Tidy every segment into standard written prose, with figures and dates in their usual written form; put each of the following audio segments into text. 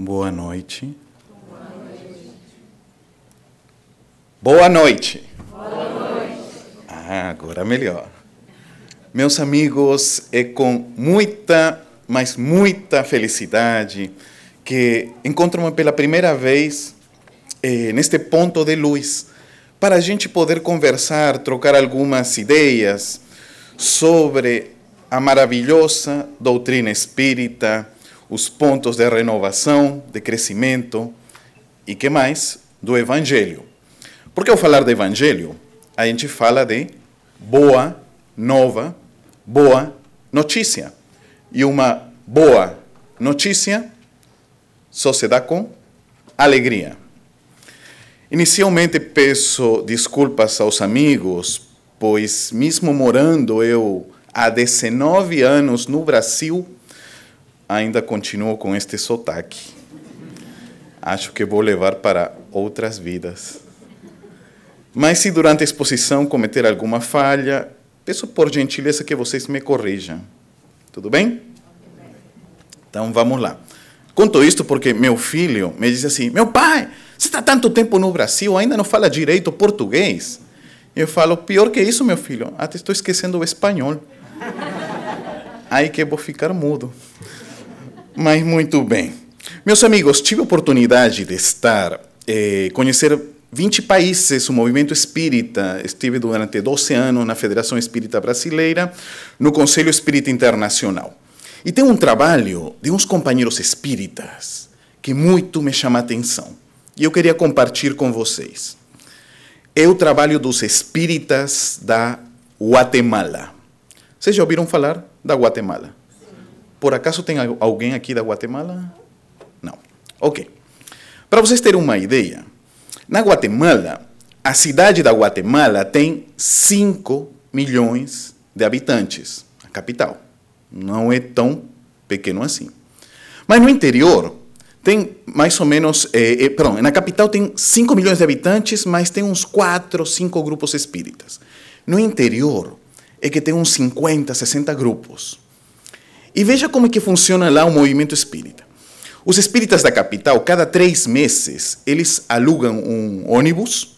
Boa noite. Boa noite. Boa noite. Agora melhor. Meus amigos, é com muita, mas muita felicidade que encontro-me pela primeira vez neste ponto de luz para a gente poder conversar, trocar algumas ideias sobre a maravilhosa doutrina espírita, os pontos de renovação, de crescimento e que mais? Do Evangelho. Porque ao falar de Evangelho, a gente fala de boa nova, boa notícia. E uma boa notícia só se dá com alegria. Inicialmente peço desculpas aos amigos, pois mesmo morando eu há 19 anos no Brasil, ainda continuo com este sotaque. Acho que vou levar para outras vidas. Mas se durante a exposição cometer alguma falha, peço por gentileza que vocês me corrijam. Tudo bem? Então vamos lá. Conto isto porque meu filho me diz assim: meu pai, você está tanto tempo no Brasil, ainda não fala direito português? Eu falo: pior que isso, meu filho, até estou esquecendo o espanhol. Aí que vou ficar mudo. Mas muito bem. Meus amigos, tive a oportunidade de conhecer 20 países, o movimento espírita. Estive durante 12 anos na Federação Espírita Brasileira, no Conselho Espírita Internacional. E tem um trabalho de uns companheiros espíritas que muito me chama a atenção. E eu queria compartilhar com vocês. É o trabalho dos espíritas da Guatemala. Vocês já ouviram falar da Guatemala? Por acaso tem alguém aqui da Guatemala? Não. Ok. Para vocês terem uma ideia, na Guatemala, a cidade da Guatemala tem 5 milhões de habitantes, a capital. Não é tão pequeno assim. Mas no interior, tem mais ou menos... na capital tem 5 milhões de habitantes, mas tem uns 4 ou 5 grupos espíritas. No interior, é que tem uns 50, 60 grupos. E veja como é que funciona lá o movimento espírita. Os espíritas da capital, cada 3 meses, eles alugam um ônibus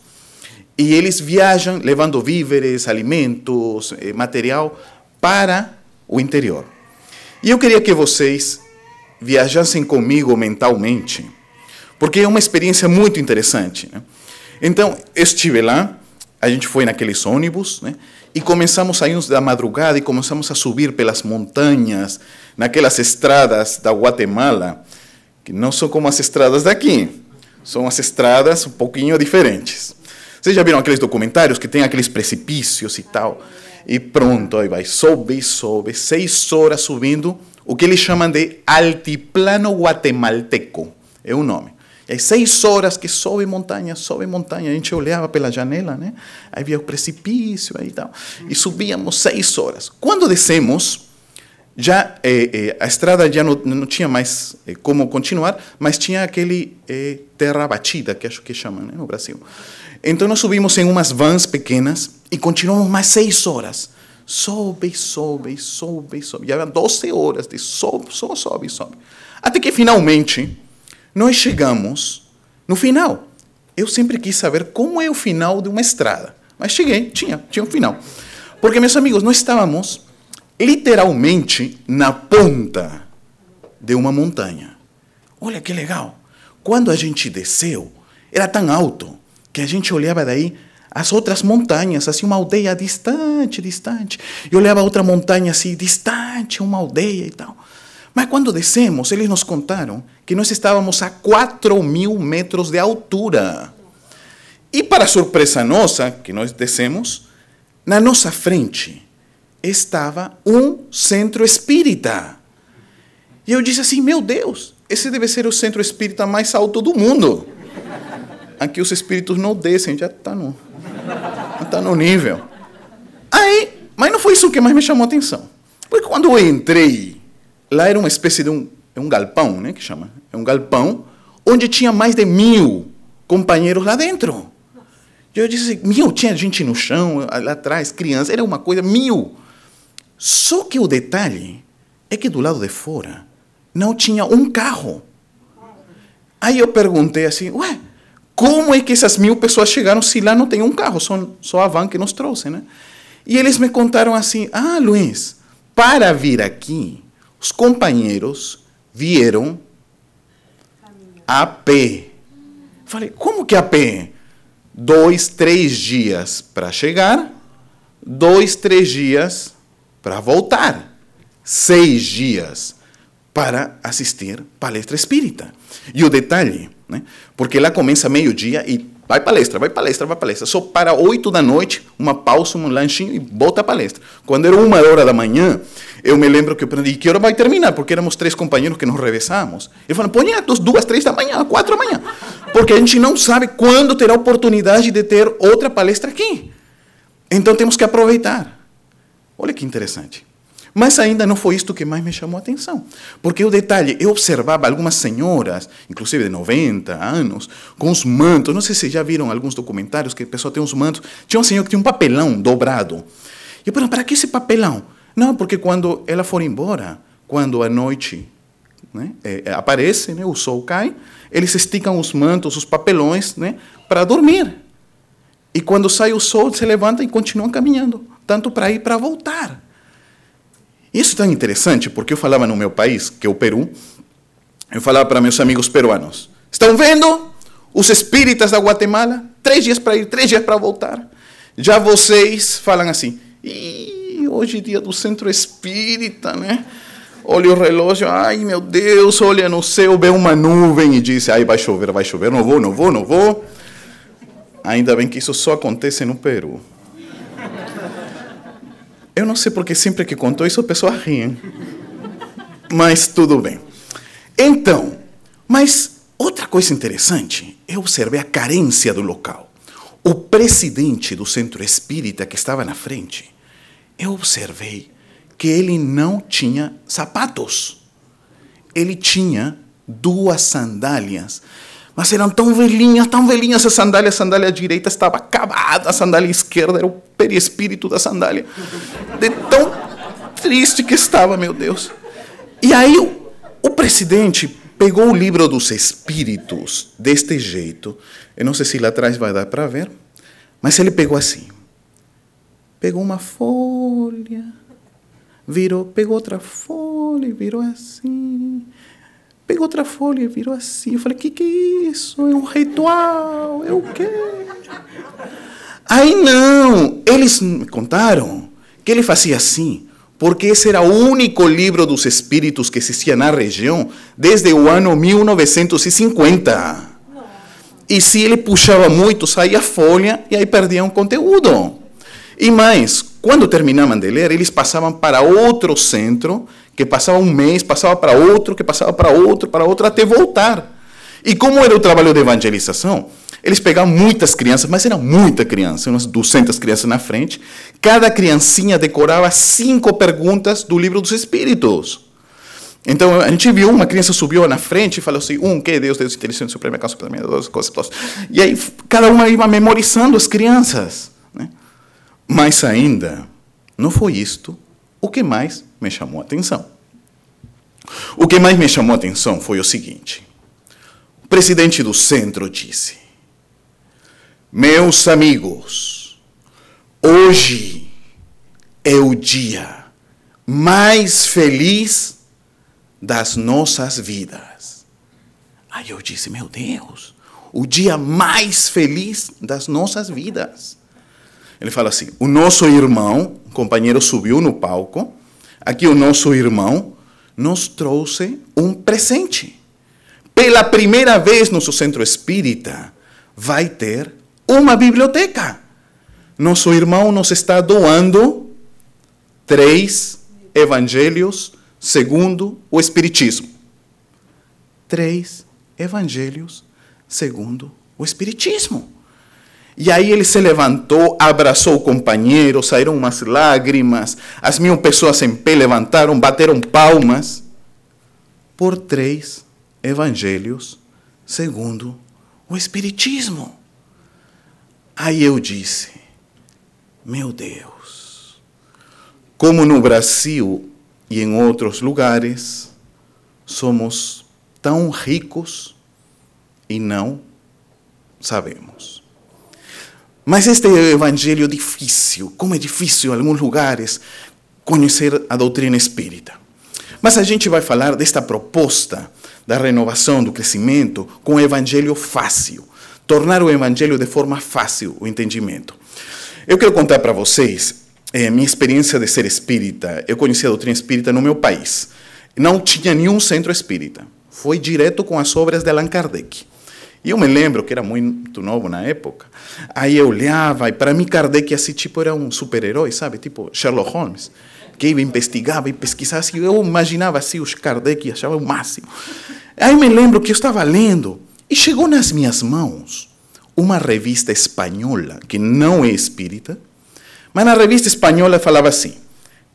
e eles viajam levando víveres, alimentos, material para o interior. E eu queria que vocês viajassem comigo mentalmente, porque é uma experiência muito interessante, né? Então, eu estive lá, a gente foi naqueles ônibus, né? E começamos a irmos da madrugada e começamos a subir pelas montanhas, naquelas estradas da Guatemala, que não são como as estradas daqui, são as estradas um pouquinho diferentes. Vocês já viram aqueles documentários que tem aqueles precipícios e tal? E pronto, aí vai, sobe, 6 horas subindo, o que eles chamam de altiplano guatemalteco, é o nome. E aí 6 horas que sobe montanha, a gente olhava pela janela, né? Aí via o precipício aí e tal, e subíamos 6 horas. Quando descemos, já a estrada já não tinha mais como continuar, mas tinha aquele terra batida, que acho que chamam, né, no Brasil. Então nós subimos em umas vans pequenas e continuamos mais 6 horas. Sobe. Já eram 12 horas de sobe. Até que finalmente nós chegamos no final. Eu sempre quis saber como é o final de uma estrada. Mas cheguei, tinha um final. Porque, meus amigos, nós estávamos literalmente na ponta de uma montanha. Olha que legal. Quando a gente desceu, era tão alto que a gente olhava daí as outras montanhas, assim, uma aldeia distante. E olhava outra montanha assim, distante, uma aldeia e tal. Mas quando descemos, eles nos contaram que nós estávamos a 4.000 metros de altura. E para surpresa nossa, que nós descemos, na nossa frente estava um centro espírita. E eu disse assim: meu Deus, esse deve ser o centro espírita mais alto do mundo. Aqui os espíritos não descem, já está no nível. Aí, mas não foi isso que mais me chamou a atenção. Porque quando eu entrei, lá era uma espécie de um galpão, né, que chama. É um galpão onde tinha mais de 1.000 companheiros lá dentro. E eu disse: 1.000, tinha gente no chão, lá atrás, crianças, era uma coisa, 1.000. Só que o detalhe é que do lado de fora não tinha um carro. Aí eu perguntei assim, ué, como é que essas 1.000 pessoas chegaram se lá não tem um carro, só a van que nos trouxe, né? E eles me contaram assim, Luiz, para vir aqui, os companheiros vieram a pé. Falei, como que a pé? 2, 3 dias para chegar, 2, 3 dias para voltar. 6 dias para assistir palestra espírita. E o detalhe, né, porque lá começa meio-dia e vai palestra. Só para 8 da noite, uma pausa, um lanchinho e volta a palestra. Quando era 1h da manhã, eu me lembro que eu perguntei, que hora vai terminar? Porque éramos 3 companheiros que nos revezamos. E falaram, põe 2, 3 da manhã, 4 da manhã. Porque a gente não sabe quando terá oportunidade de ter outra palestra aqui. Então temos que aproveitar. Olha que interessante. Mas ainda não foi isto que mais me chamou a atenção. Porque o detalhe, eu observava algumas senhoras, inclusive de 90 anos, com os mantos. Não sei se já viram alguns documentários que a pessoa tem uns mantos. Tinha uma senhora que tinha um papelão dobrado. E eu perguntei, para que esse papelão? Não, porque quando ela for embora, quando a noite, né, aparece, né, o sol cai, eles esticam os mantos, os papelões, né, para dormir. E quando sai o sol, se levantam e continuam caminhando, tanto para ir para voltar. Isso é tão interessante, porque eu falava no meu país, que é o Peru, eu falava para meus amigos peruanos, estão vendo os espíritas da Guatemala? 3 dias para ir, 3 dias para voltar. Já vocês falam assim, hoje é dia do centro espírita, né? Olha o relógio, ai meu Deus, olha no céu, vê uma nuvem e diz, vai chover, não vou. Ainda bem que isso só acontece no Peru. Eu não sei porque sempre que contou isso, a pessoa ri. Mas tudo bem. Então, mas outra coisa interessante, eu observei a carência do local. O presidente do centro espírita que estava na frente, eu observei que ele não tinha sapatos. Ele tinha 2 sandálias. Mas eram tão velhinhas as sandálias. A sandália direita estava acabada, a sandália esquerda era o perispírito da sandália. De tão triste que estava, meu Deus. E aí o presidente pegou o livro dos espíritos deste jeito. Eu não sei se lá atrás vai dar para ver, mas ele pegou assim. Pegou uma folha, pegou outra folha e virou assim. Pegou outra folha e virou assim. Eu falei, que é isso? É um ritual? É o quê? Aí não, eles me contaram que ele fazia assim, porque esse era o único livro dos espíritos que existia na região desde o ano 1950. E se ele puxava muito, saía a folha e aí perdia um conteúdo. E mais, quando terminavam de ler, eles passavam para outro centro, que passava um mês, passava para outro, que passava para outro, até voltar. E como era o trabalho de evangelização, eles pegavam muitas crianças, mas era muita criança, umas 200 crianças na frente. Cada criancinha decorava 5 perguntas do livro dos Espíritos. Então, a gente viu, uma criança subiu na frente e falou assim, que é Deus, inteligência suprema, causa suprema, duas coisas. E aí, cada uma ia memorizando as crianças. Né? Mas ainda, não foi isto o que mais me chamou a atenção. O que mais me chamou a atenção foi o seguinte. O presidente do centro disse, meus amigos, hoje é o dia mais feliz das nossas vidas. Aí eu disse, meu Deus, o dia mais feliz das nossas vidas. Ele fala assim, o nosso irmão, o companheiro subiu no palco, aqui o nosso irmão nos trouxe um presente. Pela primeira vez nosso centro espírita vai ter uma biblioteca. Nosso irmão nos está doando 3 evangelhos segundo o Espiritismo. 3 evangelhos segundo o Espiritismo. E aí ele se levantou, abraçou o companheiro, saíram umas lágrimas, as 1000 pessoas em pé levantaram, bateram palmas, por 3 evangelhos segundo o Espiritismo. Aí eu disse, meu Deus, como no Brasil e em outros lugares somos tão ricos e não sabemos. Mas este é o evangelho difícil. Como é difícil em alguns lugares conhecer a doutrina espírita. Mas a gente vai falar desta proposta da renovação, do crescimento, com o evangelho fácil. Tornar o evangelho de forma fácil, o entendimento. Eu quero contar para vocês minha experiência de ser espírita. Eu conheci a doutrina espírita no meu país. Não tinha nenhum centro espírita. Foi direto com as obras de Allan Kardec. E eu me lembro que era muito novo na época. Aí eu olhava, e para mim Kardec assim, tipo, era um super-herói, sabe? Tipo Sherlock Holmes, que investigava e pesquisava. Assim, eu imaginava assim os Kardec e achava o máximo. Aí me lembro que eu estava lendo e chegou nas minhas mãos uma revista espanhola, que não é espírita, mas na revista espanhola falava assim: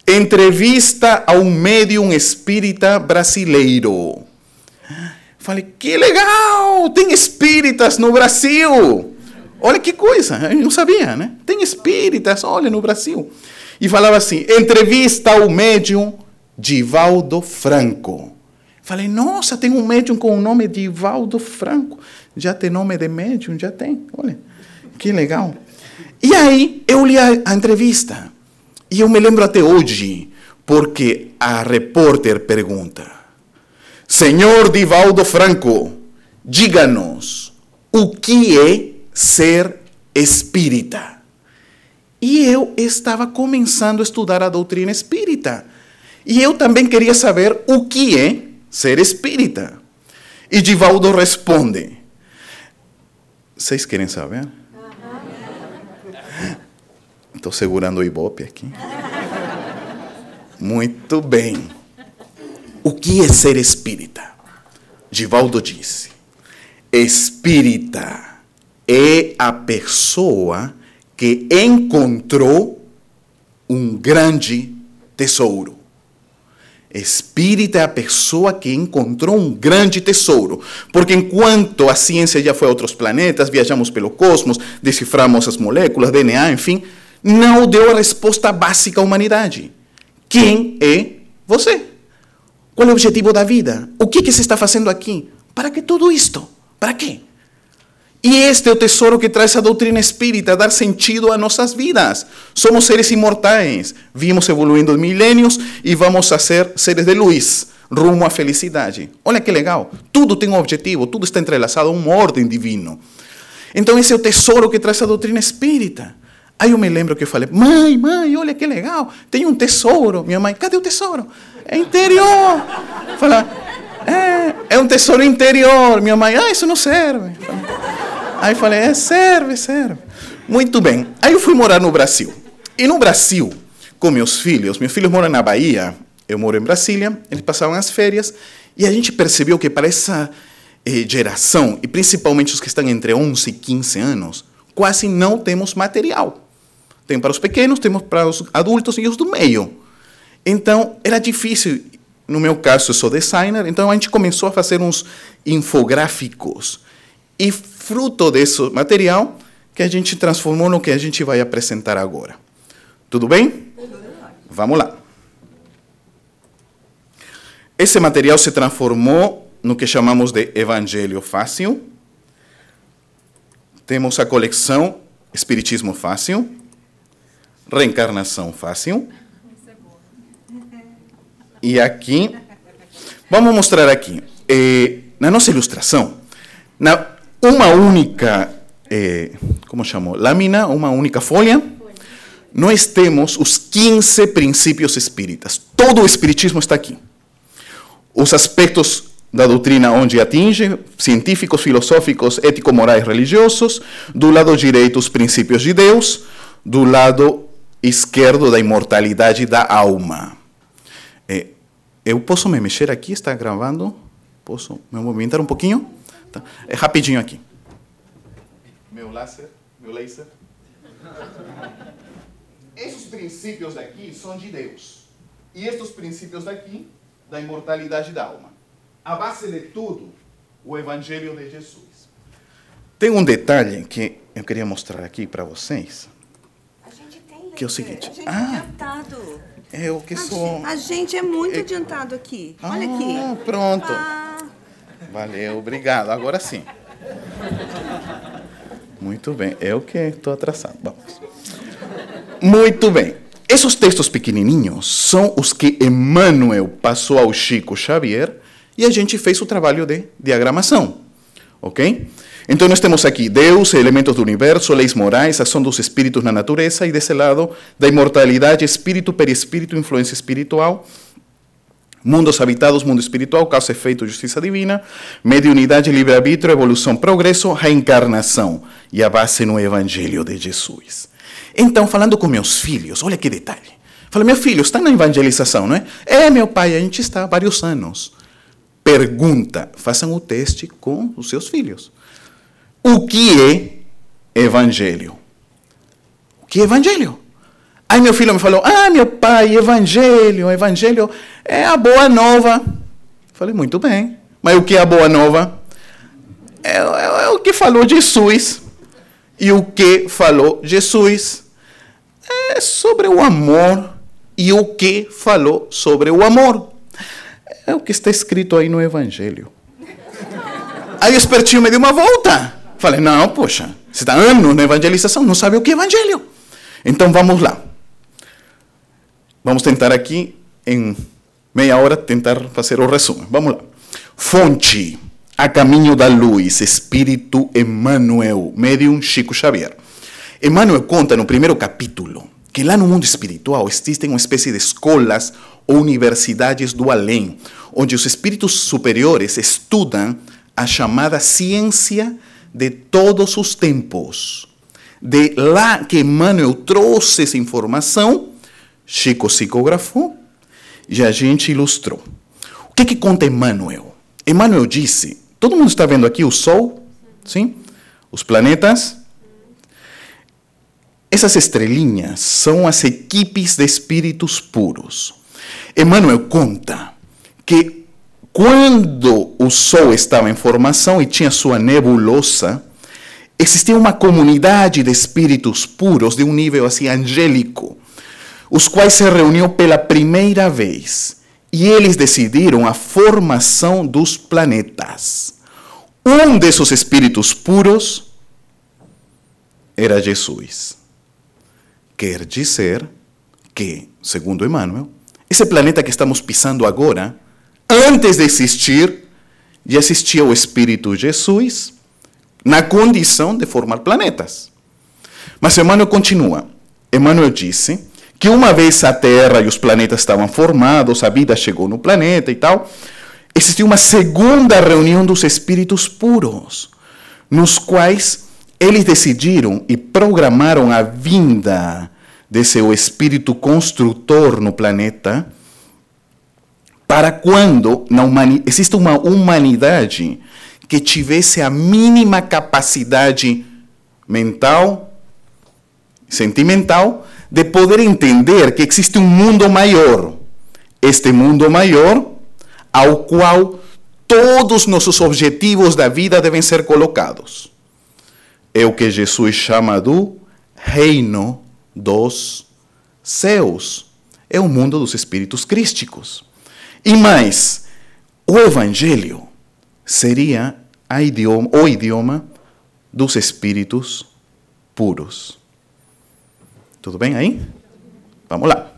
entrevista a um médium espírita brasileiro. Falei, que legal, tem espíritas no Brasil. Olha que coisa, eu não sabia, né? Tem espíritas, olha, no Brasil. E falava assim, entrevista ao médium Divaldo Franco. Falei, nossa, tem um médium com o nome de Divaldo Franco. Já tem nome de médium, já tem, olha, que legal. E aí, eu li a entrevista. E eu me lembro até hoje, porque a repórter pergunta, Senhor Divaldo Franco, diga-nos, o que é ser espírita? E eu estava começando a estudar a doutrina espírita. E eu também queria saber o que é ser espírita. E Divaldo responde, vocês querem saber? Estou segurando o Ibope aqui. Muito bem. O que é ser espírita? Divaldo disse, espírita é a pessoa que encontrou um grande tesouro. Espírita é a pessoa que encontrou um grande tesouro. Porque enquanto a ciência já foi a outros planetas, viajamos pelo cosmos, deciframos as moléculas, DNA, enfim, não deu a resposta básica à humanidade. Quem é você? Qual é o objetivo da vida? O que você está fazendo aqui? Para que tudo isto? Para quê? E este é o tesouro que traz a doutrina espírita, dar sentido a nossas vidas. Somos seres imortais, vimos evoluindo milênios e vamos a ser seres de luz, rumo à felicidade. Olha que legal, tudo tem um objetivo, tudo está entrelaçado a uma ordem divina. Então esse é o tesouro que traz a doutrina espírita. Aí eu me lembro que eu falei, mãe, olha que legal, tem um tesouro. Minha mãe, cadê o tesouro? É interior. Fala, é um tesouro interior. Minha mãe, isso não serve. Aí eu falei, serve. Muito bem. Aí eu fui morar no Brasil. E no Brasil, com meus filhos moram na Bahia, eu moro em Brasília, eles passavam as férias, e a gente percebeu que para essa geração, e principalmente os que estão entre 11 e 15 anos, quase não temos material. Tem para os pequenos, temos para os adultos e os do meio. Então, era difícil. No meu caso, eu sou designer, então a gente começou a fazer uns infográficos. E fruto desse material, que a gente transformou no que a gente vai apresentar agora. Tudo bem? Vamos lá. Esse material se transformou no que chamamos de Evangelho Fácil. Temos a coleção Espiritismo Fácil, Reencarnação Fácil. E aqui, vamos mostrar aqui, na nossa ilustração, uma única, como chamou? Lâmina, uma única folha, nós temos os 15 princípios espíritas. Todo o espiritismo está aqui. Os aspectos da doutrina onde atinge, científicos, filosóficos, ético-morais, religiosos, do lado direito os princípios de Deus, do lado esquerdo da imortalidade da alma. Eu posso me mexer aqui? Está gravando? Posso me movimentar um pouquinho? Tá. É rapidinho aqui. Meu laser. Esses princípios daqui são de Deus. E estes princípios daqui, da imortalidade da alma. A base de tudo, o Evangelho de Jesus. Tem um detalhe que eu queria mostrar aqui para vocês. A gente tem, que é o seguinte. A gente é adiantado. Eu que sou... A gente é muito adiantado aqui. Olha aqui. Pronto. Valeu, obrigado. Agora sim. Muito bem. Eu que estou atrasado. Vamos. Muito bem. Esses textos pequenininhos são os que Emmanuel passou ao Chico Xavier e a gente fez o trabalho de diagramação. Ok? Então nós temos aqui Deus, elementos do universo, leis morais, ação dos espíritos na natureza e desse lado da imortalidade, espírito, perispírito, influência espiritual, mundos habitados, mundo espiritual, causa, efeito, justiça divina, mediunidade, livre-arbítrio, evolução, progresso, reencarnação e a base no Evangelho de Jesus. Então, falando com meus filhos, olha que detalhe. Falei, meu filho, está na evangelização, não é? É, meu pai, a gente está há vários anos. Pergunta, façam o teste com os seus filhos. O que é evangelho? O que é evangelho? Aí meu filho me falou, meu pai, evangelho é a boa nova. Falei, muito bem. Mas o que é a boa nova? É o que falou Jesus. E o que falou Jesus é sobre o amor. E o que falou sobre o amor é o que está escrito aí no Evangelho. Aí o espertinho me deu uma volta. Falei, não, poxa, você está anos na evangelização, não sabe o que é Evangelho. Então vamos lá. Vamos tentar aqui, em meia hora, tentar fazer o resumo. Vamos lá. Fonte. A caminho da luz, Espírito Emmanuel, médium Chico Xavier. Emmanuel conta no primeiro capítulo que lá no mundo espiritual existem uma espécie de escolas ou universidades do além, onde os espíritos superiores estudam a chamada ciência de todos os tempos. De lá que Emmanuel trouxe essa informação, Chico psicografou e a gente ilustrou. O que conta Emmanuel? Emmanuel disse, todo mundo está vendo aqui o Sol, sim? Os planetas. Essas estrelinhas são as equipes de espíritos puros. Emmanuel conta que quando o Sol estava em formação e tinha sua nebulosa, existia uma comunidade de espíritos puros de um nível assim angélico, os quais se reuniam pela primeira vez. E eles decidiram a formação dos planetas. Um desses espíritos puros era Jesus. Quer dizer que, segundo Emmanuel, esse planeta que estamos pisando agora, antes de existir, já existia o Espírito Jesus na condição de formar planetas. Mas Emmanuel continua. Emmanuel disse que uma vez a Terra e os planetas estavam formados, a vida chegou no planeta e tal, existiu uma segunda reunião dos espíritos puros, nos quais eles decidiram e programaram a vinda desse espírito construtor no planeta, para quando existe uma humanidade que tivesse a mínima capacidade mental, sentimental, de poder entender que existe um mundo maior. Este mundo maior, ao qual todos nossos objetivos da vida devem ser colocados. É o que Jesus chama do reino dos céus. É o mundo dos espíritos crísticos. E mais, o Evangelho seria o idioma dos espíritos puros. Tudo bem aí? Vamos lá.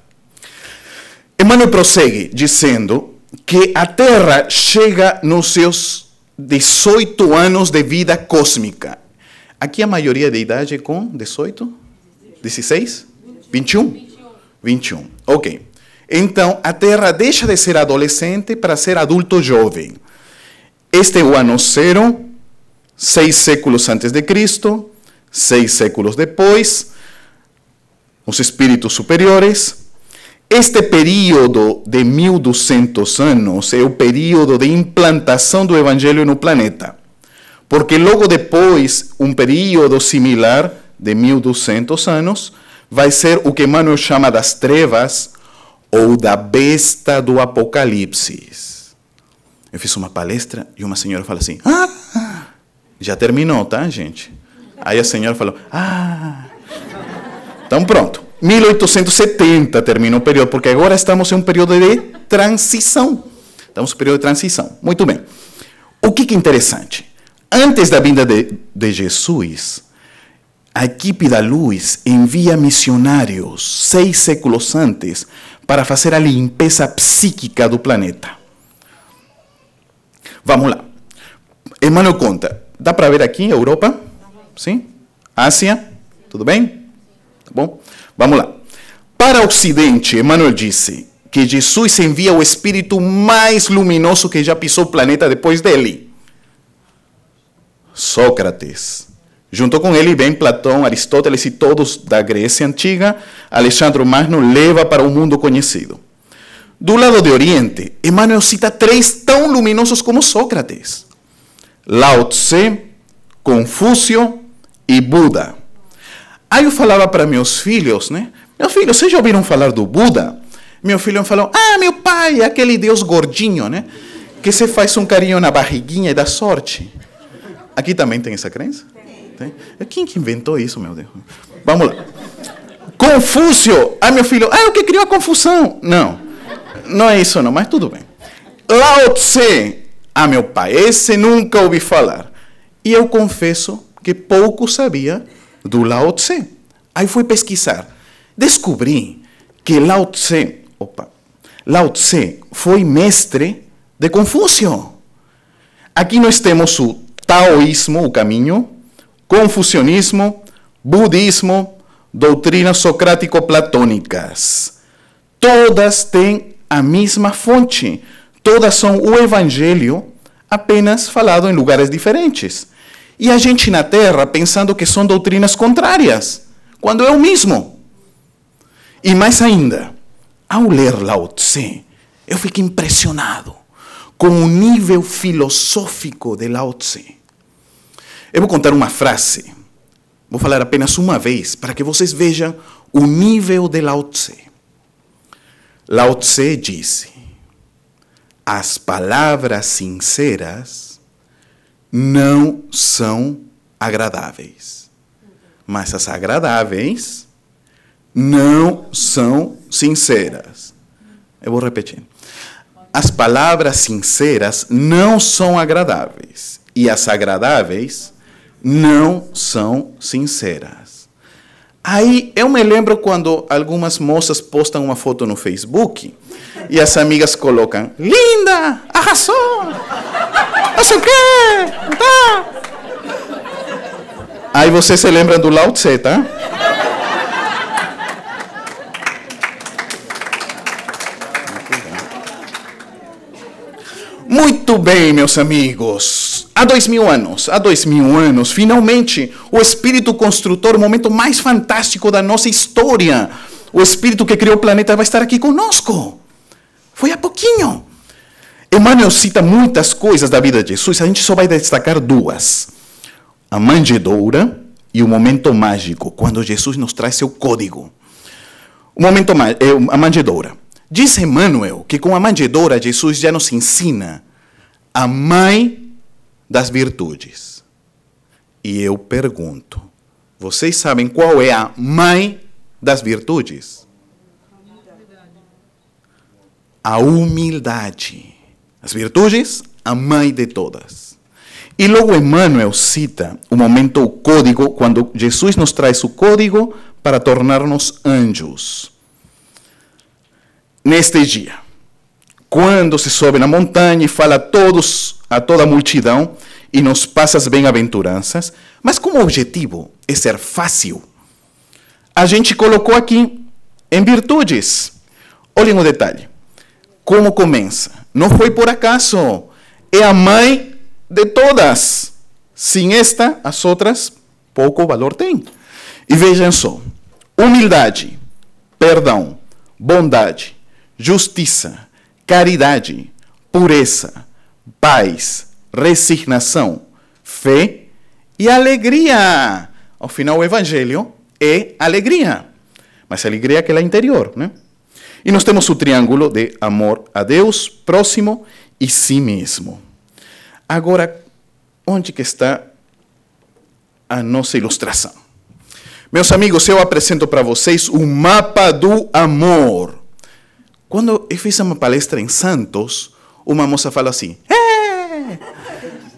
Emmanuel prossegue dizendo que a Terra chega nos seus 18 anos de vida cósmica. Aqui a maioria de idade é com 18? 16? 21? 21. Ok. Então, a Terra deixa de ser adolescente para ser adulto jovem. Este é o ano zero, 6 séculos antes de Cristo, 6 séculos depois, os espíritos superiores. Este período de 1200 anos é o período de implantação do Evangelho no planeta. Porque logo depois, um período similar de 1200 anos, vai ser o que Emmanuel chama das trevas ou da besta do Apocalipse. Eu fiz uma palestra e uma senhora falou assim, já terminou, tá, gente? Aí a senhora falou, então pronto. 1870 terminou o período, porque agora estamos em um período de transição. Estamos em um período de transição. Muito bem. O que é interessante? Antes da vinda de Jesus, a equipe da luz envia missionários 6 séculos antes para fazer a limpeza psíquica do planeta. Vamos lá. Emmanuel conta. Dá para ver aqui, Europa? Sim? Ásia? Tudo bem? Tá bom? Vamos lá. Para o Ocidente, Emmanuel disse que Jesus envia o espírito mais luminoso que já pisou o planeta depois dele. Sócrates. Junto com ele vem Platão, Aristóteles e todos da Grécia Antiga. Alexandre Magno leva para o mundo conhecido. Do lado de Oriente, Emmanuel cita 3 tão luminosos como Sócrates: Lao Tse, Confúcio e Buda. Aí eu falava para meus filhos, né? Meus filhos, vocês já ouviram falar do Buda? Meu filho falou, meu pai é aquele Deus gordinho, né? Que você faz um carinho na barriguinha e dá sorte. Aqui também tem essa crença? Tem. Quem que inventou isso, meu Deus? Vamos lá. Confúcio. Meu filho, o que criou a confusão? Não é isso não, mas tudo bem. Lao Tse. Meu pai, esse nunca ouvi falar. E eu confesso que pouco sabia do Lao Tse. Aí fui pesquisar. Descobri que Lao Tse foi mestre de Confúcio. Aqui nós temos o taoísmo, o caminho, confucionismo, budismo, doutrinas socrático-platônicas. Todas têm a mesma fonte. Todas são o evangelho, apenas falado em lugares diferentes. E a gente na Terra pensando que são doutrinas contrárias, quando é o mesmo. E mais ainda, ao ler Lao Tse, eu fiquei impressionado com o nível filosófico de Lao Tse. Eu vou contar uma frase, vou falar apenas uma vez, para que vocês vejam o nível de Lao Tse. Lao Tse disse: as palavras sinceras não são agradáveis, mas as agradáveis não são sinceras. Eu vou repetir. As palavras sinceras não são agradáveis e as agradáveis não são sinceras. Aí eu me lembro quando algumas moças postam uma foto no Facebook e as amigas colocam: linda, arrasou, não sei o quê, tá? Aí você se lembra do Lao Tse, tá? Muito bem, meus amigos. Há 2000 anos, finalmente, o espírito construtor, o momento mais fantástico da nossa história, o espírito que criou o planeta vai estar aqui conosco. Foi há pouquinho. Emmanuel cita muitas coisas da vida de Jesus, a gente só vai destacar 2. A manjedoura e o momento mágico, quando Jesus nos traz seu código. A manjedoura. Diz Emmanuel que com a manjedoura Jesus já nos ensina a mãe das virtudes. E eu pergunto, vocês sabem qual é a mãe das virtudes? A humildade. As virtudes, a mãe de todas. E logo Emmanuel cita o momento, o código, quando Jesus nos traz o código para tornar-nos anjos. Neste dia, quando se sobe na montanha e fala a toda a multidão e nos passa as bem-aventuranças, mas como objetivo é ser fácil, a gente colocou aqui em virtudes. Olhem o detalhe. Como começa? Não foi por acaso. É a mãe de todas. Sem esta, as outras pouco valor têm. E vejam só. Humildade, perdão, bondade, justiça, caridade, pureza, paz, resignação, fé e alegria. Ao final, o evangelho é alegria. Mas a alegria é aquela interior, né? E nós temos o triângulo de amor a Deus, próximo e si mesmo. Agora, onde que está a nossa ilustração? Meus amigos, eu apresento para vocês o mapa do amor. Quando eu fiz uma palestra em Santos, uma moça falou assim: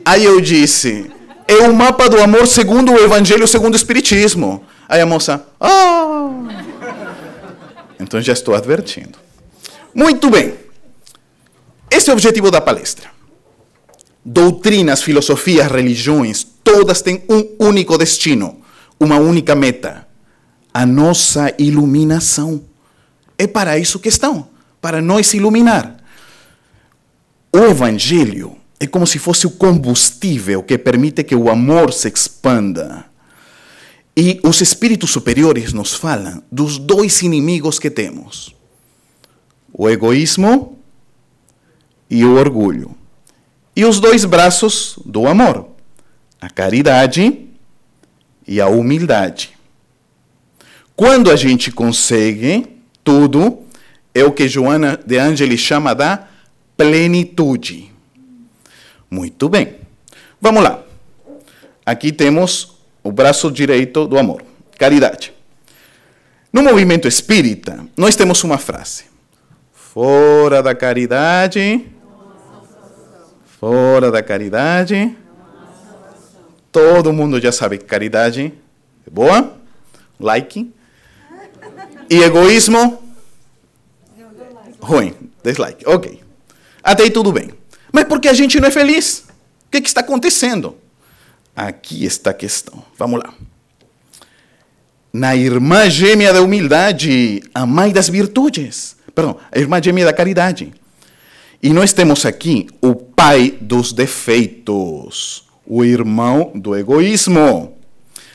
Aí eu disse: é o mapa do amor segundo o Evangelho, segundo o Espiritismo. Aí a moça, Então já estou advertindo. Muito bem. Esse é o objetivo da palestra. Doutrinas, filosofias, religiões, todas têm um único destino, uma única meta: a nossa iluminação. É para isso que estão, para nos iluminar. O Evangelho é como se fosse o combustível que permite que o amor se expanda. E os espíritos superiores nos falam dos dois inimigos que temos: o egoísmo e o orgulho. E os dois braços do amor: a caridade e a humildade. Quando a gente consegue tudo, é o que Joana de Ângeles chama da plenitude. Muito bem. Vamos lá. Aqui temos o braço direito do amor, caridade. No movimento espírita, nós temos uma frase: fora da caridade, todo mundo já sabe que caridade é boa, like, e egoísmo, ruim, dislike, ok. Até aí tudo bem. Mas por que a gente não é feliz? O que está acontecendo? Aqui está a questão. Vamos lá. Na irmã gêmea da humildade, a mãe das virtudes. Perdão, a irmã gêmea da caridade. E nós temos aqui o pai dos defeitos, o irmão do egoísmo.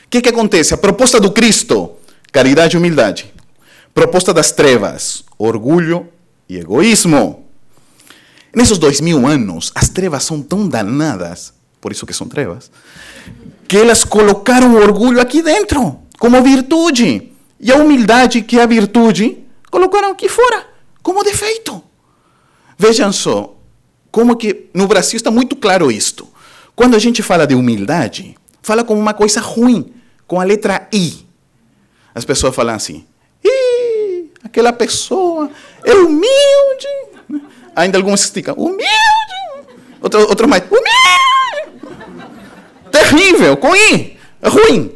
O que acontece? A proposta do Cristo, caridade e humildade. Proposta das trevas, orgulho e egoísmo. Nesses 2000 anos, as trevas são tão danadas, por isso que são trevas, que elas colocaram o orgulho aqui dentro, como virtude. E a humildade, que é a virtude, colocaram aqui fora, como defeito. Vejam só, como que no Brasil está muito claro isto. Quando a gente fala de humildade, fala como uma coisa ruim, com a letra I. As pessoas falam assim: Ih, aquela pessoa é humilde. Ainda alguns esticam: humilde. Outro mais: humilde. Terrível, com I, é ruim.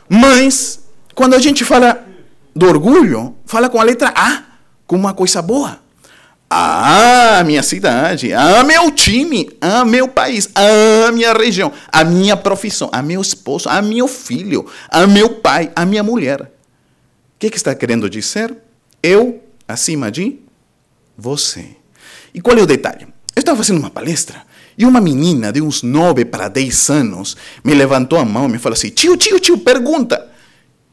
Mas, quando a gente fala do orgulho, fala com a letra A, como uma coisa boa. A minha cidade, a meu time, a meu país, a minha região, a minha profissão, a meu esposo, a meu filho, a meu pai, a minha mulher. O que está querendo dizer? Eu acima de você. E qual é o detalhe? Eu estava fazendo uma palestra e uma menina de uns 9 para 10 anos me levantou a mão e me falou assim: tio, pergunta.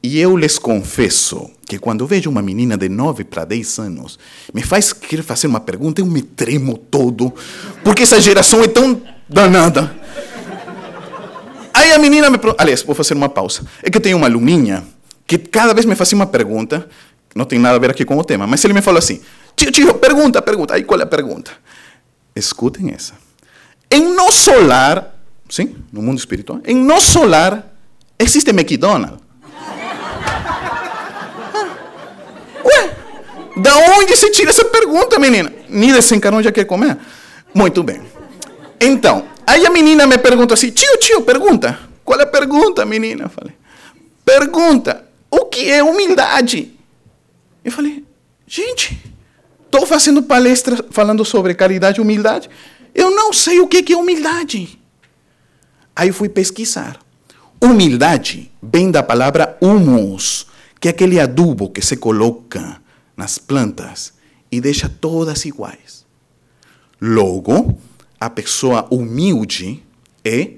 E eu lhes confesso que quando vejo uma menina de 9 para 10 anos, me faz querer fazer uma pergunta, eu me tremo todo, porque essa geração é tão danada. Aí a menina me pergunta, aliás, vou fazer uma pausa. É que eu tenho uma aluninha que cada vez me fazia uma pergunta, não tem nada a ver aqui com o tema, mas ele me falou assim: tio, pergunta. Aí qual é a pergunta? Escutem essa. Em nosso lar, sim, no mundo espiritual, em nosso lar existe McDonald's. Da onde se tira essa pergunta, menina? Nem desencarnou já quer comer? Muito bem. Então, aí a menina me pergunta assim: tio, pergunta. Qual é a pergunta, menina? Eu falei: pergunta, o que é humildade? Eu falei: gente, estou fazendo palestra falando sobre caridade e humildade. Eu não sei o que é humildade. Aí eu fui pesquisar. Humildade vem da palavra humus, que é aquele adubo que se coloca nas plantas e deixa todas iguais. Logo, a pessoa humilde é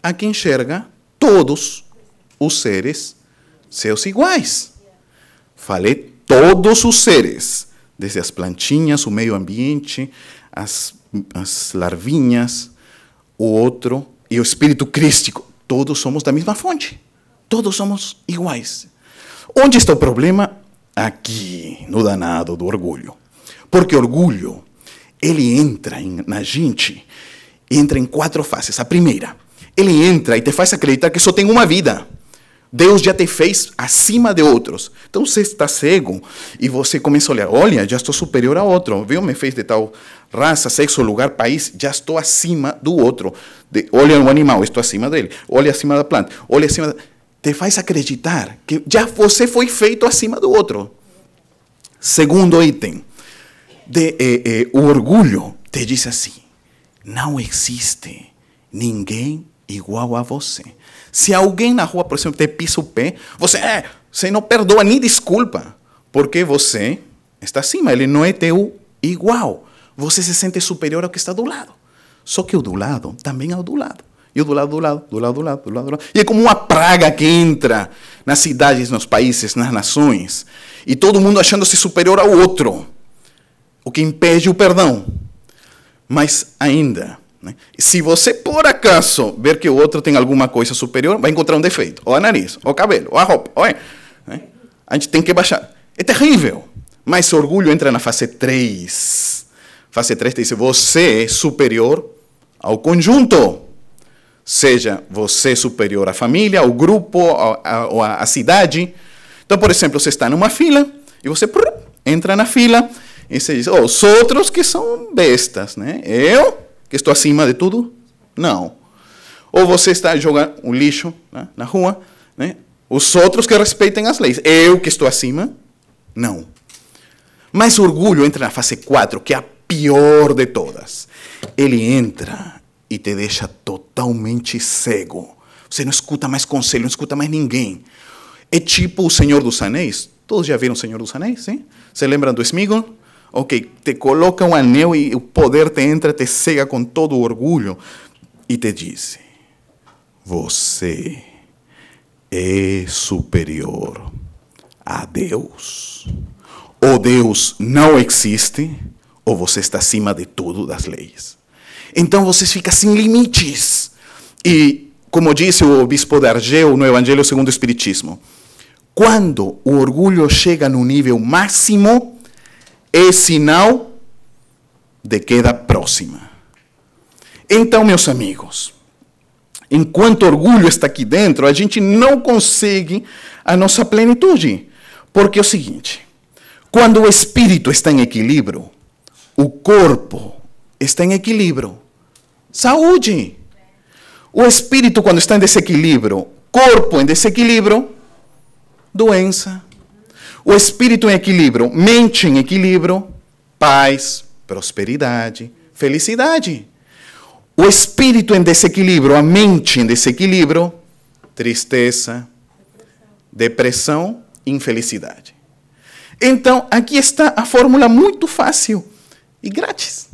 a que enxerga todos os seres seus iguais. Falei todos os seres, desde as plantinhas, o meio ambiente, as larvinhas, o outro e o espírito crístico. Todos somos da mesma fonte. Todos somos iguais. Onde está o problema? Aqui, no danado do orgulho. Porque orgulho, ele entra na gente, entra em 4 fases. A primeira, ele entra e te faz acreditar que só tem uma vida. Deus já te fez acima de outros. Então você está cego e você começa a olhar, olha, já estou superior a outro. Viu? Me fez de tal raça, sexo, lugar, país, já estou acima do outro. Olha o animal, estou acima dele. Olha acima da planta, olha acima da... Te faz acreditar que já você foi feito acima do outro. Segundo item, o orgulho te diz assim, não existe ninguém igual a você. Se alguém na rua, por exemplo, te pisa o pé, você não perdoa nem desculpa, porque você está acima, ele não é teu igual. Você se sente superior ao que está do lado. Só que o do lado também é o do lado. E o do lado, do lado, do lado, do lado, do lado, do lado. E é como uma praga que entra nas cidades, nos países, nas nações. E todo mundo achando-se superior ao outro. O que impede o perdão. Mas ainda, né, se você por acaso ver que o outro tem alguma coisa superior, vai encontrar um defeito. Ou a nariz, ou o cabelo, ou a roupa. Né? A gente tem que baixar. É terrível. Mas o orgulho entra na fase 3. Fase 3 diz, você é superior ao conjunto. Seja você superior à família, ao grupo, à cidade. Então, por exemplo, você está numa fila e você entra na fila e você diz, os outros que são bestas, né? Eu, que estou acima de tudo, não. Ou você está jogando um lixo, né, na rua, né? Os outros que respeitem as leis. Eu, que estou acima, não. Mas o orgulho entra na fase 4, que é a pior de todas. Ele entra e te deixa totalmente cego. Você não escuta mais conselho, não escuta mais ninguém. É tipo o Senhor dos Anéis. Todos já viram o Senhor dos Anéis, sim? Você lembram do Sméagol? Ok, te coloca um anel e o poder te entra, te cega com todo o orgulho e te diz, você é superior a Deus. Ou Deus não existe, ou você está acima de tudo, das leis. Então você fica sem limites. E, como disse o bispo de Argel no Evangelho segundo o Espiritismo, quando o orgulho chega no nível máximo, é sinal de queda próxima. Então, meus amigos, enquanto o orgulho está aqui dentro, a gente não consegue a nossa plenitude. Porque é o seguinte, quando o espírito está em equilíbrio, o corpo está em equilíbrio. Saúde. O espírito, quando está em desequilíbrio, corpo em desequilíbrio, doença. O espírito em equilíbrio, mente em equilíbrio, paz, prosperidade, felicidade. O espírito em desequilíbrio, a mente em desequilíbrio, tristeza, depressão, infelicidade. Então, aqui está a fórmula muito fácil e grátis.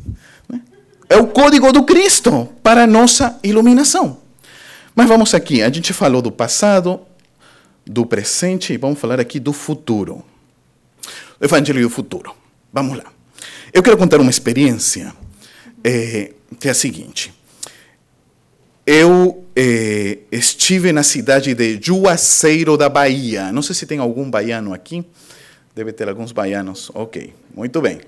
É o código do Cristo para a nossa iluminação. Mas vamos aqui, a gente falou do passado, do presente e vamos falar aqui do futuro. O Evangelho do futuro. Vamos lá. Eu quero contar uma experiência que é a seguinte. Eu estive na cidade de Juazeiro da Bahia. Não sei se tem algum baiano aqui. Deve ter alguns baianos. Ok, muito bem.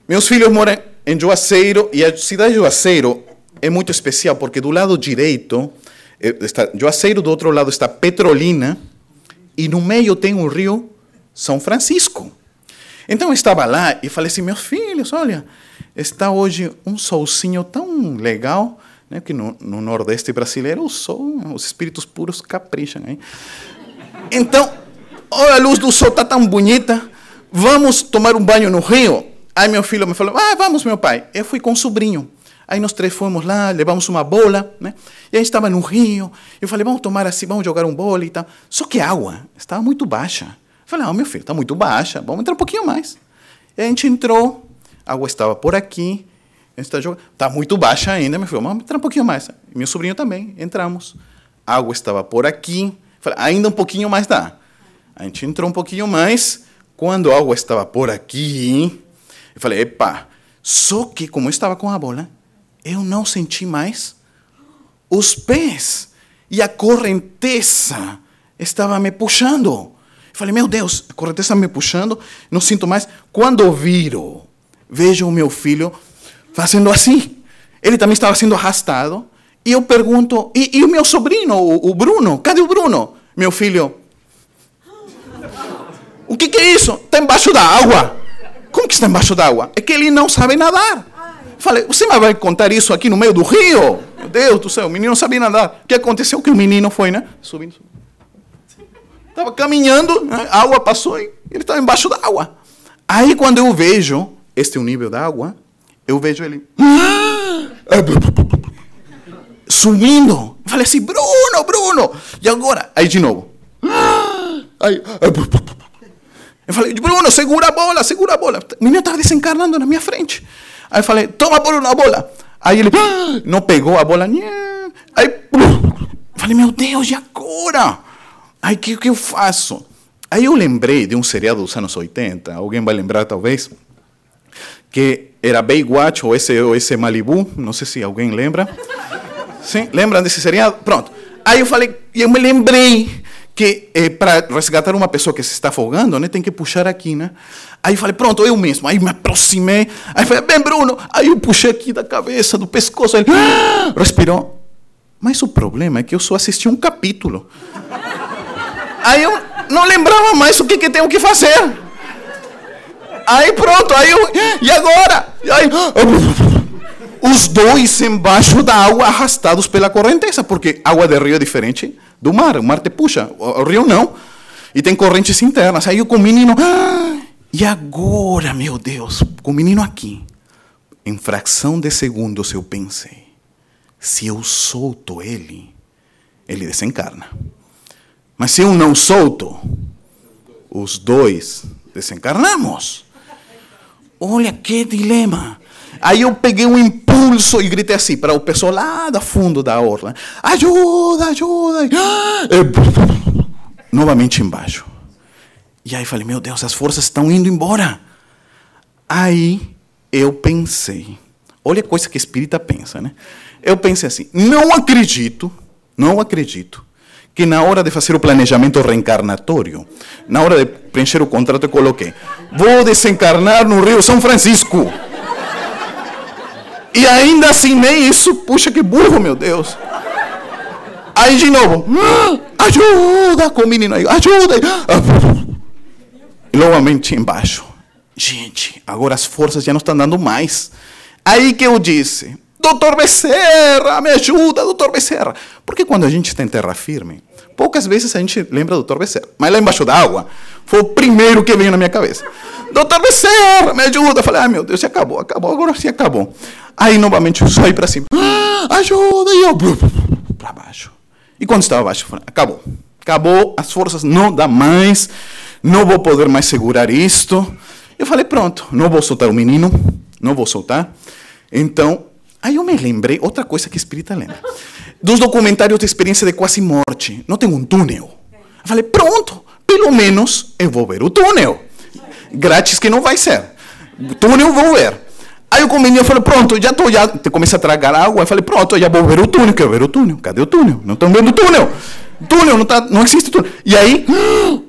Meus filhos moram em Juazeiro e a cidade de Juazeiro é muito especial porque do lado direito está Juazeiro, do outro lado está Petrolina e no meio tem o rio São Francisco. Então eu estava lá e falei assim, meus filhos, olha, está hoje um solzinho tão legal, né, que no Nordeste brasileiro o sol, os espíritos puros capricham, hein? Então, olha, a luz do sol está tão bonita, vamos tomar um banho no rio? Aí meu filho me falou, vamos, meu pai. Eu fui com o sobrinho. Aí nós três fomos lá, levamos uma bola, né? E a gente estava no rio. Eu falei, vamos tomar assim, vamos jogar um vôlei e tal. Só que a água estava muito baixa. Eu falei, meu filho, está muito baixa, vamos entrar um pouquinho mais. E a gente entrou, a água estava por aqui, está muito baixa ainda, meu filho, vamos entrar um pouquinho mais. E meu sobrinho também, entramos. A água estava por aqui, eu falei, ainda um pouquinho mais dá. A gente entrou um pouquinho mais, quando a água estava por aqui, eu falei, epa, só que como eu estava com a bola, eu não senti mais os pés. E a correnteza estava me puxando. Eu falei, meu Deus, a correnteza me puxando, não sinto mais. Quando eu vejo o meu filho fazendo assim. Ele também estava sendo arrastado. E eu pergunto, e o meu sobrinho, o Bruno, cadê o Bruno? Meu filho, o que é isso? Está embaixo da água. Como que está embaixo da água? É que ele não sabe nadar. Falei, você me vai contar isso aqui no meio do rio? Meu Deus do céu, o menino não sabia nadar. O que aconteceu? Que o menino foi, né? Subindo. Estava caminhando, né? A água passou e ele estava embaixo da água. Aí quando eu vejo este nível da água, eu vejo ele subindo. Eu falei assim, Bruno. E agora? Aí de novo. Aí, eu falei, Bruno, segura a bola. O menino estava desencarnando na minha frente. Aí eu falei, toma Bruno a bola. Aí ele não pegou a bola. Aí eu falei, meu Deus, e agora? Aí o que eu faço? Aí eu lembrei de um seriado dos anos 80, alguém vai lembrar talvez, que era Baywatch ou esse Malibu, não sei se alguém lembra. Sim, lembram desse seriado? Pronto. Aí eu me lembrei que para resgatar uma pessoa que se está afogando, né, tem que puxar aqui, né? Aí eu falei, pronto, eu mesmo. Aí me aproximei. Aí falei, vem Bruno. Aí eu puxei aqui da cabeça, do pescoço. Ele respirou. Mas o problema é que eu só assisti um capítulo. Aí eu não lembrava mais o que tenho que fazer. Aí pronto, e agora? Aí, os dois embaixo da água arrastados pela correnteza, porque água de rio é diferente do mar. O mar te puxa, o rio não. E tem correntes internas. Aí eu com o menino, e agora, meu Deus, com o menino aqui, em fração de segundos eu pensei, se eu solto ele desencarna. Mas se eu não solto, os dois desencarnamos. Olha que dilema. Aí eu peguei um impulso e gritei assim para o pessoal lá do fundo da orla. Ajuda. Novamente embaixo. E aí falei, meu Deus, as forças estão indo embora. Aí eu pensei, olha a coisa que espírita pensa, né? Eu pensei assim, não acredito que na hora de fazer o planejamento reencarnatório, na hora de preencher o contrato, eu coloquei, vou desencarnar no Rio São Francisco. E ainda assinei isso, puxa que burro, meu Deus. Aí de novo, ajuda com o menino aí, ajuda. E novamente embaixo. Gente, agora as forças já não estão dando mais. Aí que eu disse, Doutor Becerra, me ajuda, Doutor Becerra. Porque quando a gente está em terra firme, poucas vezes a gente lembra do Doutor Becerra. Mas lá embaixo da água, foi o primeiro que veio na minha cabeça. Doutor Becerra, me ajuda. Eu falei, ai meu Deus, já acabou, agora sim acabou. Aí novamente eu saí para cima, ajuda, e eu para baixo. E quando estava abaixo, eu falei, acabou, as forças não dá mais, não vou poder mais segurar isto. Eu falei, pronto, não vou soltar o menino, não vou soltar. Então, aí eu me lembrei, outra coisa que espírita lembra, dos documentários de experiência de quase morte. Não tem um túnel. Eu falei, pronto, pelo menos eu vou ver o túnel. Grátis que não vai ser. Túnel eu vou ver. Aí o menino falou, pronto, já comecei a tragar água. Eu falei, pronto, já vou ver o túnel. Quero ver o túnel. Cadê o túnel? Não estão vendo o túnel. Túnel, não existe túnel. E aí,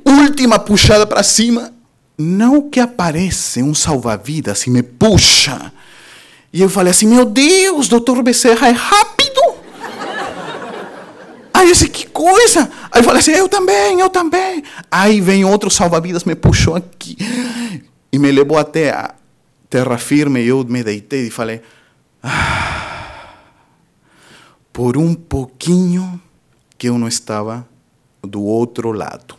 última puxada para cima. Não que aparece um salva-vidas e me puxa. E eu falei assim, meu Deus, doutor Becerra, é rápido. Aí eu disse, que coisa. Aí eu falei assim, eu também. Aí vem outro salva-vidas, me puxou aqui. E me levou até a terra firme. E eu me deitei e falei, por um pouquinho que eu não estava do outro lado.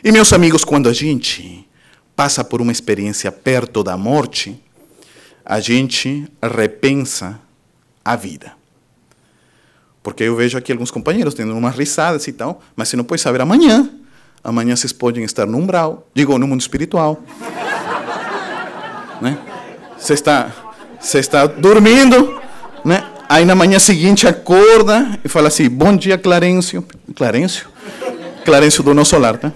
E meus amigos, quando a gente passa por uma experiência perto da morte, a gente repensa a vida. Porque eu vejo aqui alguns companheiros tendo umas risadas e tal, mas você não pode saber amanhã. Amanhã vocês podem estar no umbral, no mundo espiritual. Né? Você está dormindo, né? Aí na manhã seguinte acorda e fala assim, bom dia, Clarencio. Clarencio do nosso lar, tá?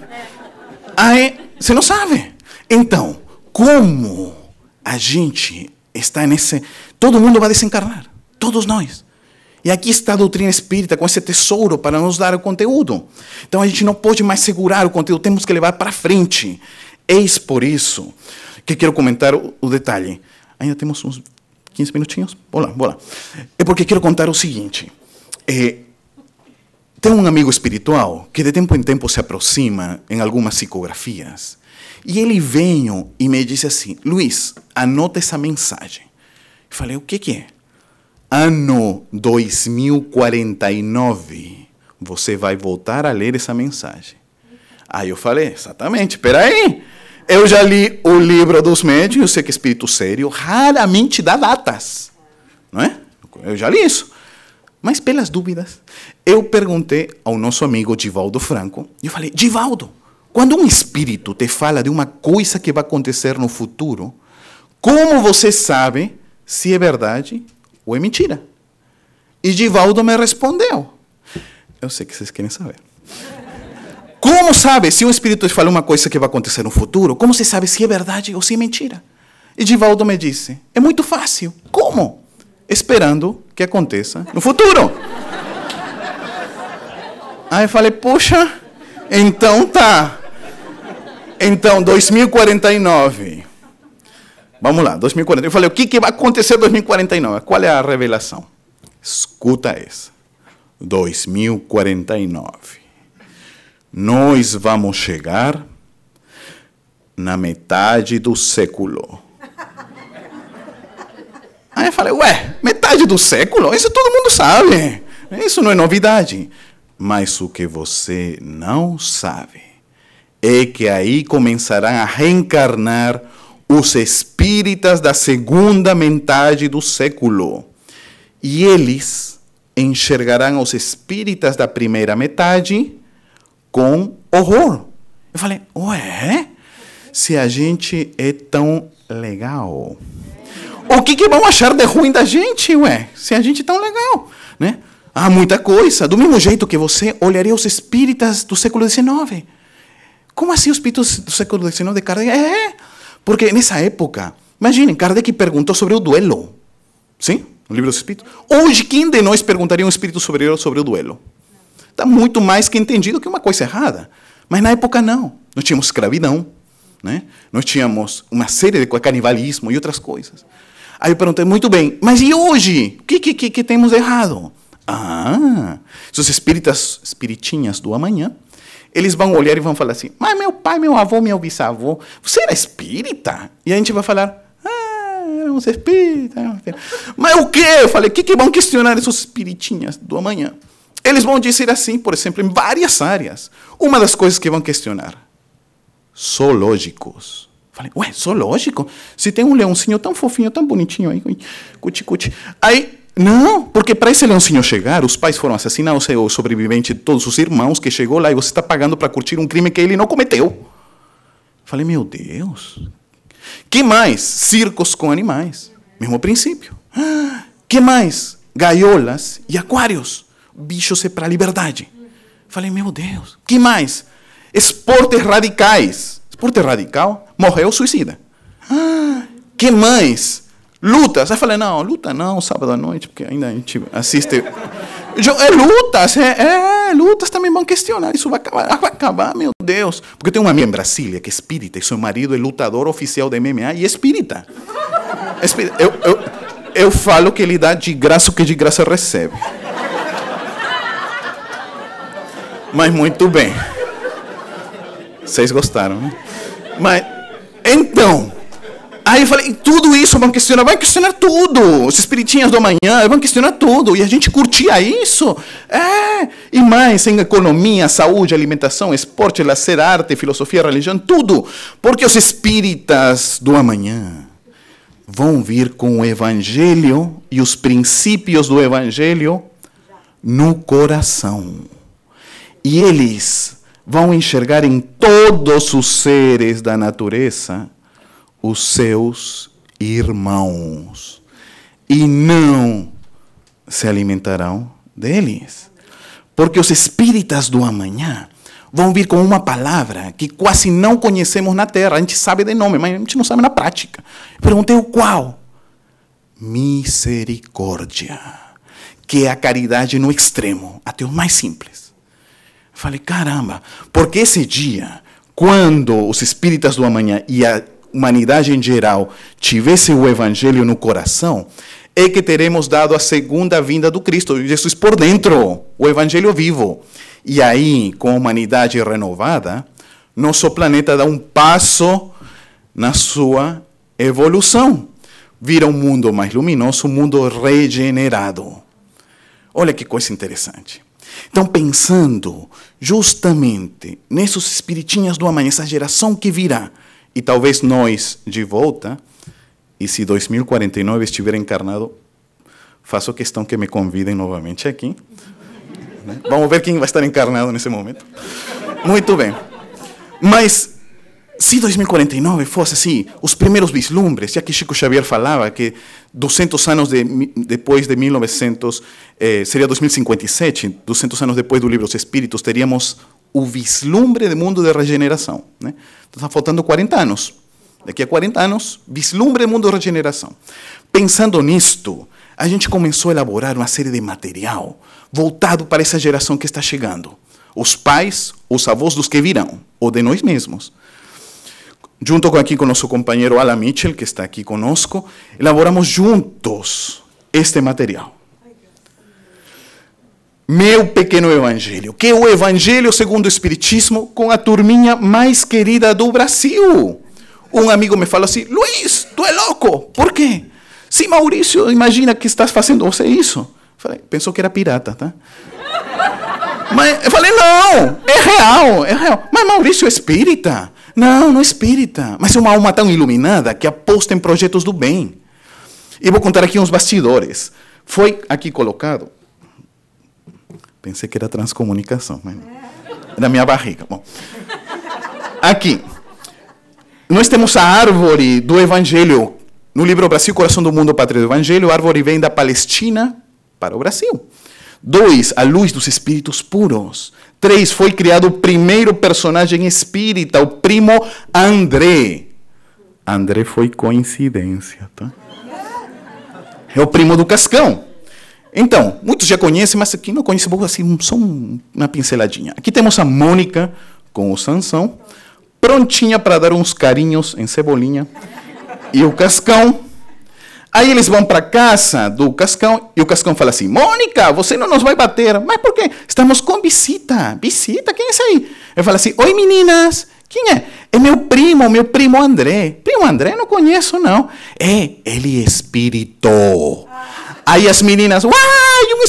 Aí você não sabe. Então, como a gente está nesse... Todo mundo vai desencarnar, todos nós. E aqui está a doutrina espírita com esse tesouro para nos dar o conteúdo. Então a gente não pode mais segurar o conteúdo, temos que levar para frente. Eis por isso que quero comentar o detalhe. Ainda temos uns 15 minutinhos? Vou lá. É porque quero contar o seguinte. Tenho um amigo espiritual que de tempo em tempo se aproxima em algumas psicografias. E ele veio e me disse assim: Luiz, anota essa mensagem. Eu falei: o que é? Ano 2049, você vai voltar a ler essa mensagem. Aí eu falei: exatamente, espera aí. Eu já li o livro dos médiuns, eu sei que espírito sério raramente dá datas. Não é? Eu já li isso. Mas pelas dúvidas, eu perguntei ao nosso amigo Divaldo Franco, e eu falei: Divaldo, quando um espírito te fala de uma coisa que vai acontecer no futuro, como você sabe se é verdade ou é mentira? E Divaldo me respondeu. Eu sei que vocês querem saber. Como sabe se um espírito te fala uma coisa que vai acontecer no futuro, como você sabe se é verdade ou se é mentira? E Divaldo me disse: é muito fácil. Como? Esperando que aconteça no futuro. Aí eu falei: puxa, então tá. Então, 2049. Vamos lá, 2049. Eu falei: o que vai acontecer em 2049? Qual é a revelação? Escuta essa. 2049. Nós vamos chegar na metade do século. Aí eu falei: ué, metade do século? Isso todo mundo sabe. Isso não é novidade. Mas o que você não sabe é que aí começarão a reencarnar os espíritas da segunda metade do século. E eles enxergarão os espíritas da primeira metade com horror. Eu falei: ué, se a gente é tão legal, o que vão achar de ruim da gente, ué? Se a gente é tão legal, né? Há muita coisa. Do mesmo jeito que você olharia os espíritas do século XIX. Como assim os espíritos do século XIX de Kardec? Porque nessa época, imaginem, Kardec perguntou sobre o duelo. Sim? No livro dos espíritos. Hoje, quem de nós perguntaria a um espírito superior sobre o duelo? Está muito mais que entendido que uma coisa errada. Mas na época não. Nós tínhamos escravidão, né? Nós tínhamos uma série de canibalismo e outras coisas. Aí eu perguntei: muito bem, mas e hoje? O que temos errado? Os espiritinhas do amanhã, eles vão olhar e vão falar assim: mas meu pai, meu avô, meu bisavô, você era espírita? E a gente vai falar: éramos espíritas. Mas o quê? Eu falei: o que vão questionar esses espiritinhas do amanhã? Eles vão dizer assim, por exemplo, em várias áreas. Uma das coisas que vão questionar: zoológicos. Falei: ué, zoológico? Se tem um leãozinho tão fofinho, tão bonitinho aí, cuti-cuti. Aí, não, porque para esse leãozinho chegar, os pais foram assassinados, o sobrevivente de todos os irmãos que chegou lá, e você está pagando para curtir um crime que ele não cometeu. Falei: meu Deus. Que mais? Circos com animais. Mesmo princípio. Que mais? Gaiolas e aquários. Bichos é para a liberdade. Falei: meu Deus. Que mais? Esportes radicais. Esporte radical, morreu suicida. Que mais? Lutas. Aí eu falei: não, luta não, sábado à noite, porque ainda a gente assiste. Lutas também vão questionar. Isso vai acabar, meu Deus. Porque eu tenho uma amiga em Brasília que é espírita, e seu marido é lutador oficial de MMA e é espírita. Eu falo que ele dá de graça o que de graça recebe. Mas muito bem. Vocês gostaram, né? Mas, então, aí eu falei: tudo isso vão questionar tudo. Os espiritinhas do amanhã vão questionar tudo. E a gente curtia isso. E mais, em economia, saúde, alimentação, esporte, lazer, arte, filosofia, religião, tudo. Porque os espíritas do amanhã vão vir com o evangelho e os princípios do evangelho no coração. E eles vão enxergar em todos os seres da natureza os seus irmãos. E não se alimentarão deles. Porque os espíritas do amanhã vão vir com uma palavra que quase não conhecemos na Terra. A gente sabe de nome, mas a gente não sabe na prática. Perguntei: o qual? Misericórdia. Que é a caridade no extremo, até o mais simples. Falei: caramba, porque esse dia, quando os espíritas do amanhã e a humanidade em geral tivesse o evangelho no coração, é que teremos dado a segunda vinda do Cristo, Jesus por dentro, o Evangelho vivo. E aí, com a humanidade renovada, nosso planeta dá um passo na sua evolução. Vira um mundo mais luminoso, um mundo regenerado. Olha que coisa interessante. Então, pensando justamente nesses espiritinhas do amanhã, essa geração que virá, e talvez nós de volta, e se 2049 estiver encarnado, faço questão que me convidem novamente aqui. Vamos ver quem vai estar encarnado nesse momento. Muito bem. Mas, se 2049 fosse assim, os primeiros vislumbres, já que Chico Xavier falava que 200 anos depois de 1900, seria 2057, 200 anos depois do Livro dos Espíritos, teríamos o vislumbre do mundo de regeneração. Né? Então, está faltando 40 anos. Daqui a 40 anos, vislumbre do mundo de regeneração. Pensando nisto, a gente começou a elaborar uma série de material voltado para essa geração que está chegando. Os pais, os avós dos que virão, ou de nós mesmos. Junto com nosso companheiro Alan Mitchell, que está aqui conosco, elaboramos juntos este material. Meu Pequeno Evangelho, que é o Evangelho segundo o Espiritismo com a turminha mais querida do Brasil. Um amigo me falou assim, Luiz, tu é louco. Por quê? Se Maurício imagina que estás fazendo você isso. Falei, pensou que era pirata, tá? Mas eu falei, não, é real, é real. Mas Maurício é espírita? Não, não é espírita. Mas é uma alma tão iluminada que aposta em projetos do bem. E vou contar aqui uns bastidores. Foi aqui colocado. Pensei que era transcomunicação, mas da minha barriga. Bom, aqui. Nós temos a árvore do Evangelho. No livro Brasil, Coração do Mundo, Pátria do Evangelho, a árvore vem da Palestina para o Brasil. 2, a luz dos espíritos puros. 3, foi criado o primeiro personagem espírita, o primo André. André foi coincidência, tá? É o primo do Cascão. Então, muitos já conhecem, mas aqui não conhecem, assim, só uma pinceladinha. Aqui temos a Mônica com o Sansão, prontinha para dar uns carinhos em Cebolinha. E o Cascão. Aí eles vão para a casa do Cascão e o Cascão fala assim, Mônica, você não nos vai bater. Mas por quê? Estamos com visita. Visita? Quem é esse aí? Ele fala assim, oi meninas. Quem é? É meu primo André. Primo André? Não conheço, não. Ele é espírito. Aí as meninas, uai, um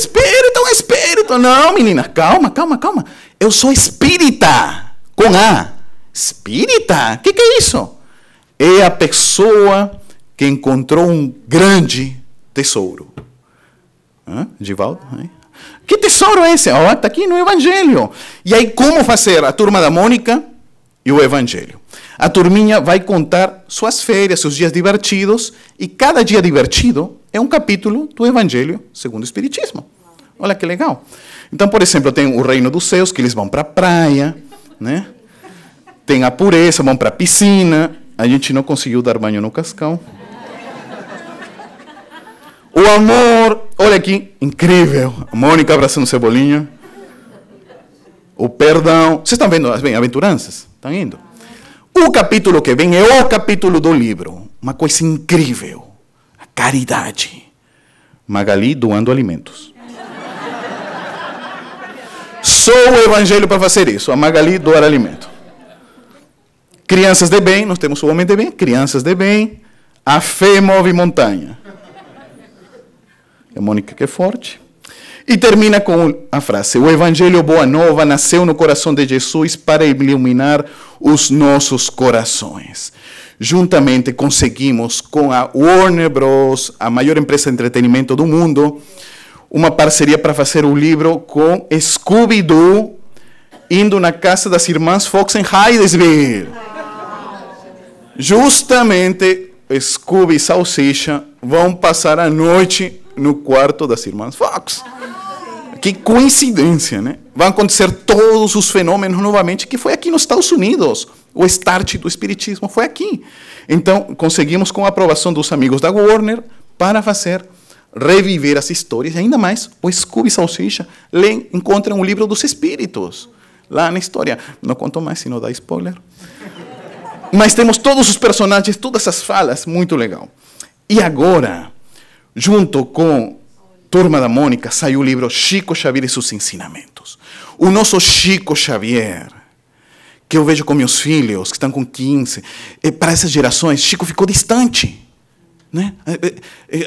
espírito. Não, menina, calma. Eu sou espírita. Com A. Espírita? O que é isso? É a pessoa que encontrou um grande tesouro. Divaldo? Que tesouro é esse? Está aqui no Evangelho. E aí, como fazer a turma da Mônica e o Evangelho? A turminha vai contar suas férias, seus dias divertidos, e cada dia divertido é um capítulo do Evangelho segundo o Espiritismo. Olha que legal. Então, por exemplo, tem o Reino dos Céus, que eles vão para a praia, né? Tem a pureza, vão para a piscina. A gente não conseguiu dar banho no Cascão. O amor, olha aqui, incrível. A Mônica abraçando Cebolinha. O perdão. Vocês estão vendo as bem-aventuranças? Estão indo? O capítulo que vem é o capítulo do livro. Uma coisa incrível. A caridade. Magali doando alimentos. Só o Evangelho para fazer isso. A Magali doar alimento. Crianças de bem, nós temos o homem de bem, crianças de bem, a fé move montanha. A Mônica que é forte. E termina com a frase, o Evangelho Boa Nova nasceu no coração de Jesus para iluminar os nossos corações. Juntamente conseguimos com a Warner Bros., a maior empresa de entretenimento do mundo, uma parceria para fazer um livro com Scooby-Doo indo na casa das irmãs Fox em Hydesville. Justamente, Scooby e Salsicha vão passar a noite no quarto das irmãs Fox. Que coincidência, né? Vão acontecer todos os fenômenos novamente, que foi aqui nos Estados Unidos. O start do Espiritismo foi aqui. Então, conseguimos, com a aprovação dos amigos da Warner, para reviver as histórias. E ainda mais, o Scooby e Salsicha encontram o livro dos Espíritos. Lá na história. Não conto mais, se não dá spoiler. Mas temos todos os personagens, todas as falas, muito legal. E agora, junto com Turma da Mônica, saiu o livro Chico Xavier e seus ensinamentos. O nosso Chico Xavier, que eu vejo com meus filhos, que estão com 15, para essas gerações, Chico ficou distante. Né?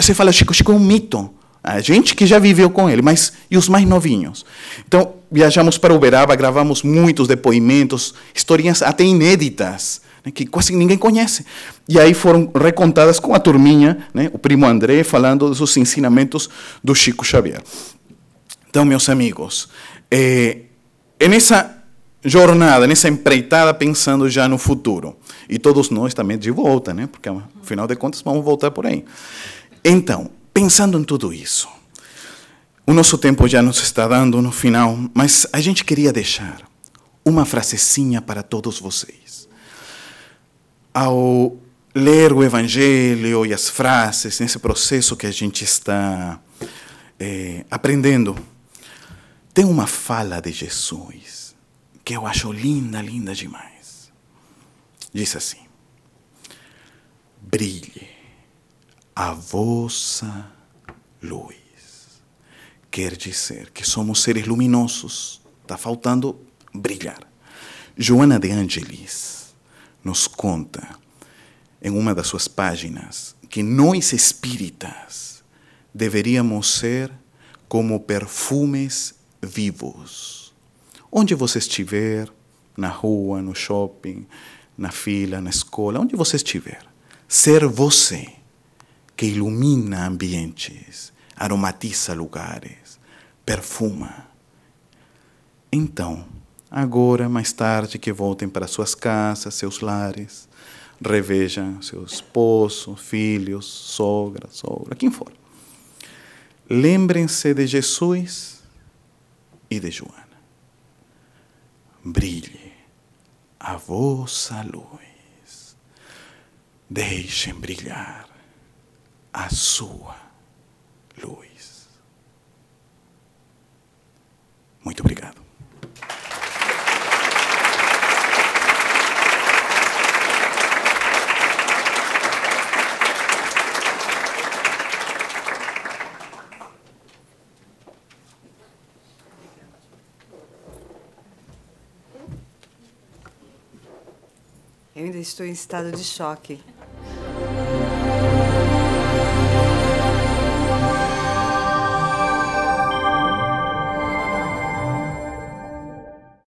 Você fala, Chico é um mito. A gente que já viveu com ele, mas e os mais novinhos? Então, viajamos para Uberaba, gravamos muitos depoimentos, historinhas até inéditas, né, que quase ninguém conhece. E aí foram recontadas com a turminha, né, o primo André, falando dos ensinamentos do Chico Xavier. Então, meus amigos, nessa jornada, nessa empreitada, pensando já no futuro, e todos nós também de volta, né, porque, afinal de contas, vamos voltar por aí. Então, pensando em tudo isso, o nosso tempo já nos está dando no final, mas a gente queria deixar uma frasezinha para todos vocês. Ao ler o Evangelho e as frases, nesse processo que a gente está aprendendo, tem uma fala de Jesus que eu acho linda, linda demais. Diz assim: brilhe a vossa luz. Quer dizer que somos seres luminosos. Está faltando brilhar. Joana de Ângelis nos conta, em uma das suas páginas, que nós espíritas deveríamos ser como perfumes vivos. Onde você estiver, na rua, no shopping, na fila, na escola, onde você estiver, ser você, que ilumina ambientes, aromatiza lugares, perfuma. Então, agora, mais tarde, que voltem para suas casas, seus lares, revejam seu esposo, filhos, sogra, quem for. Lembrem-se de Jesus e de Joana. Brilhe a vossa luz. Deixem brilhar a sua luz. Muito obrigado. Eu ainda estou em estado de choque.